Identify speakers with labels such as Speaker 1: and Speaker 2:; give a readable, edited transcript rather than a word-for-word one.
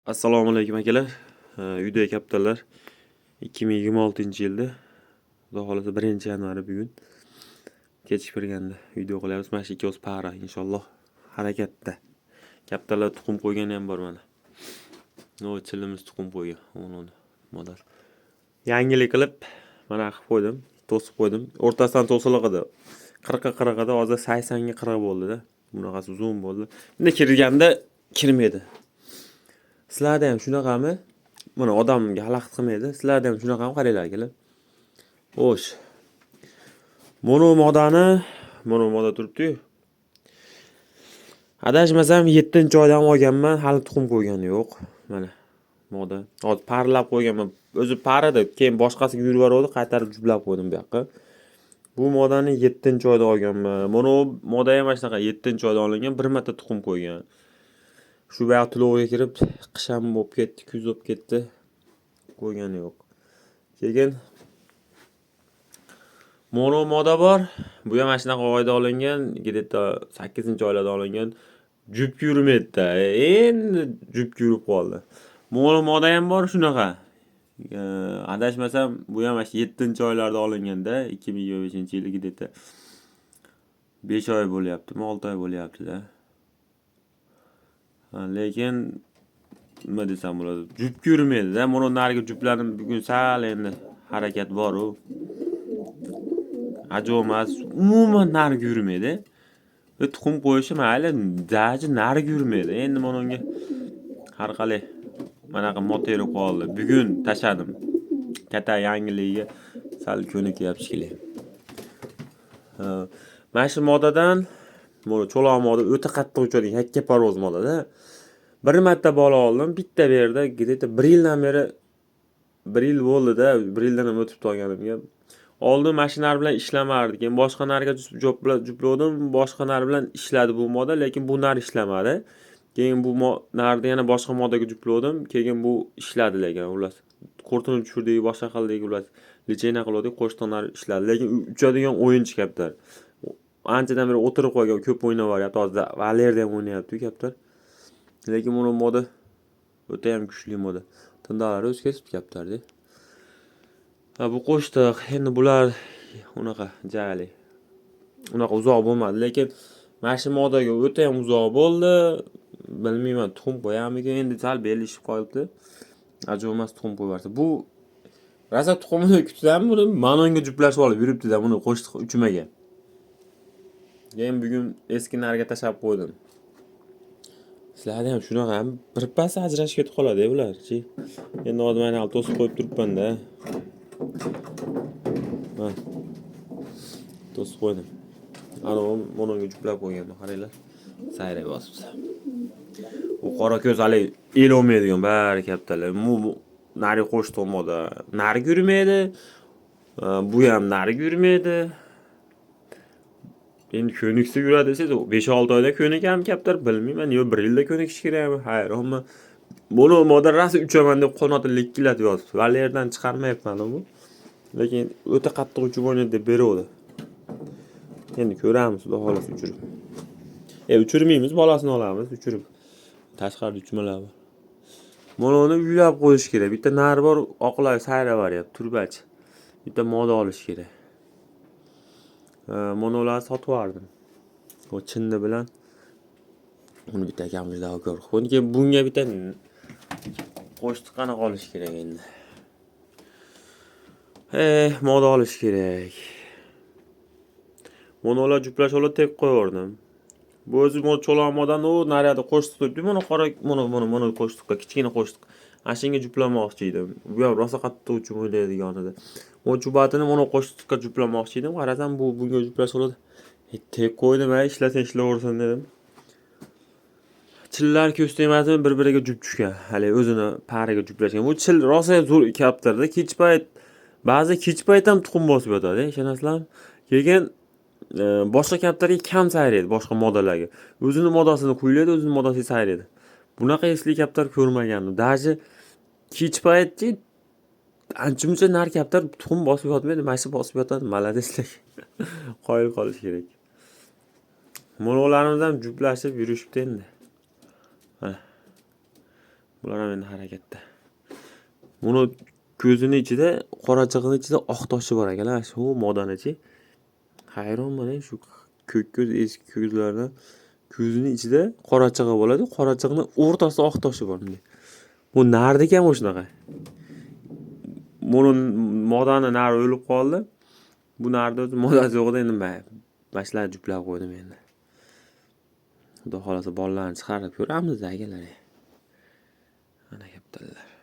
Speaker 1: Assalomu alaykum akalar. Uyda kaptalar. 2026-yilda Xudo xolasa 1-yanvar bugun kechib kirganda video qilyapmiz. Mana shu ikkovsi para inshaalloh harakatda. Kaptalar tuxum qo'ygani ham bor mana. Chilimiz tuxum qo'ygan. O'g'lon model. Yangilik qilib mana qilib qo'ydim, to'sib qo'ydim. O'rtasidan to'siladi. 40 ga 40 da, hozir 80 ga 40 bo'ldi-da. Bunaqasi zoom bo'ldi. Endi kirganda kirmaydi. Sizlarda ham shunaqami? Mana odamga xalaqit qilmaydi. Sizlarda ham shunaqami? Qaranglar akalar. Xo'sh. Mono moda turibdi-yu. Adashmasam 7-oydan olganman, hali tuxum qo'ygani yo'q. Mana moda. Hozir parlab qo'yganman. O'zi parada, keyin boshqasiga yurib boradi, qaytarib jublab qo'ydim bu yoqqa. Bu modani 7-oyda olganman. Mono moda ham mana shunaqa 7-oyda olingan, bir marta tuxum qo'ygan. Shu boya tulovga kirib, qish ham bo'lib ketdi, kuz bo'lib ketdi. Qo'ygani yo'q. Keyin mono moda bor. Bu ham mana shunaqa oyda olingan, где-то 8-oylarda olingan. Jup yurmaydi-da. Endi jup yurib qoldi. Mono moda ham bor shunaqa. Adashmasam, bu ham mana 7-oylarda olinganda 2025-yilda где-то 5 oy bo'lyaptimi, 6 oy bo'lyapti-da. Lekin nima desam bo'ladi? Jup yurmaydi-da. Mono narigi juplarim bugun sal endi harakat bor-u. Ajomas, umuman narigi yurmaydi. Va tuxum qo'yishi mayli, daji narigi yurmaydi. Endi menga har qalay manaqa moteri qoldi. Bugun tashadim. Katta yangiligiga sal ko'nikyapti shekilli. Mana shu modadan, mono cho'loq moda o'ta qattiq uchadi, yakka parvoz modada. Bir marta bola oldim, bitta berdi, где-то 1 yildan beri 1 yil bo'ldi-da, 1 yildan ham o'tib qolganimga. Oldin mashinalar bilan ishlamardi, keyin boshqa narga juplovdim, boshqa nar bilan ishladi bu moda, lekin bu nar ishlamadi. Keyin bu narni yana boshqa modaga juplovdim, keyin bu ishladi lekin ular. Qo'rtinib tushirdik, boshqa qildik ular. Lechena qildik, qo'shtiq nar ishladi, lekin uchadigan o'yinchi kaptar. Anchadan beri o'tirib qolgan, ko'p o'ynab boryapti, hozir Valerda ham o'ynayapti kaptar. Lekin buni moda o'ta ham kuchli moda. Tindalari o'z kesib kaptardi. Bu qo'shtiq, endi bular unaqa jali. Unaqa uzoq bo'lmadi, lekin mana shu modaga o'ta ham uzoq bo'ldi. Bilmayman, tuxum qo'yamikin, endi sal belishib qolibdi. Ajomas tuxum qo'yarsa. Bu rasa tuxumini kutdam, buni manonga juplashib olib yuribdi-da, buni qo'shtiq uchumaga. Keyin bugun eski narga tashab qo'ydim. Sizlarda ham shunaqa birpas ajrashib ketib qoladi bular-chi. Endi hozir mana to'sib qo'yib turibman-da. Mana to'sib qo'ydim. Ana mononga juplab qo'yganman, qaranglar. Sayray bosibdi. U qora ko'z hali el olmaydigan bari kaptalar. Nari qo'shtiq moda. Nari yurmaydi. Bu ham nari yurmaydi. Endi ko'niksa yuradi desa, 5-6 oyda ko'nikam kaptar, bilmayman, yo 1 yilda ko'nikish kerakmi? Hayronman. Buni moda rasi uchaman deb qanoti likillatib yotibdi. Valerdan chiqarmayapman bu. Lekin o'ta qattiq uchib o'ynaydi deb beradi. Endi ko'ramiz, xudo xolasa uchirib. Uchirmaymiz, bolasini olamiz, uchirib. Tashqarida uchmalar bor. Mononi uylab qo'yish kerak. Bitta nar bor, oqlar sayra boryapti, turbachi. Bitta moda olish kerak. Monolar sotib yubordim. O chinni bilan uni bitta akamiz da'vokor qilib, keyin bunga bitta qo'shtiq qanaqa olish kerak endi. Moda olish kerak. Monolar juplash olib tek qo'yardim. Bu o'zi cho'loq modan u nariyada qo'shtiq turibdi. Mana qora mana qo'shtiqqa, kichkina qo'shtiq. Ashinga juplamoqchi edim. Bu ham rosa qattiq uchun o'ynaydigan edi. O chubatini mana qo'shtiqqa juplamoqchi edim. Qarasam bu bunga juplash oladi. Tek qo'ydim, ishlasang ishlaversin dedim. Chillar ko'z temasini bir-biriga jup tushgan. Hali o'zini pariga juplashgan. Bu chil rosa zo'r kaptarda. Kech payt ba'zi kech payt ham tuxum bosib yotadi, ishonasizlarmi? Keyin boshqa kaptarga kam sayraydi, boshqa modalarga. O'zini modasini qo'yiladi, o'zini modasiga sayraydi. Bunaqa esli kaptar ko'rmagandim. Daji kech paytchi ancha-muncha nar kaptar tuxum bosib yotmaydi, mana shu bosib yotadi. Maladeslar. Qoyil qolish kerak. Monolarimiz ham juplashib yurishibdi endi. Bular ham endi harakatda. Buni ko'zini ichida, qorachig'ini ichida oq toshi bor ekan, shu modanachi. Hayronman shu ko'k ko'z eski ko'zlardan ko'zini ichida qorachig'i bo'ladi, qorachig'ini o'rtasida oq toshi bor bunday. Bu nardi ekan shunaqa. Buni modani nari o'lib qoldi. Bu nardi o'zi modasi yo'qda endi mana shularni juplab qo'ydim endi. Xudo xolasa bolalarni chiqarib ko'ramiz akalar. Ana kaptallar.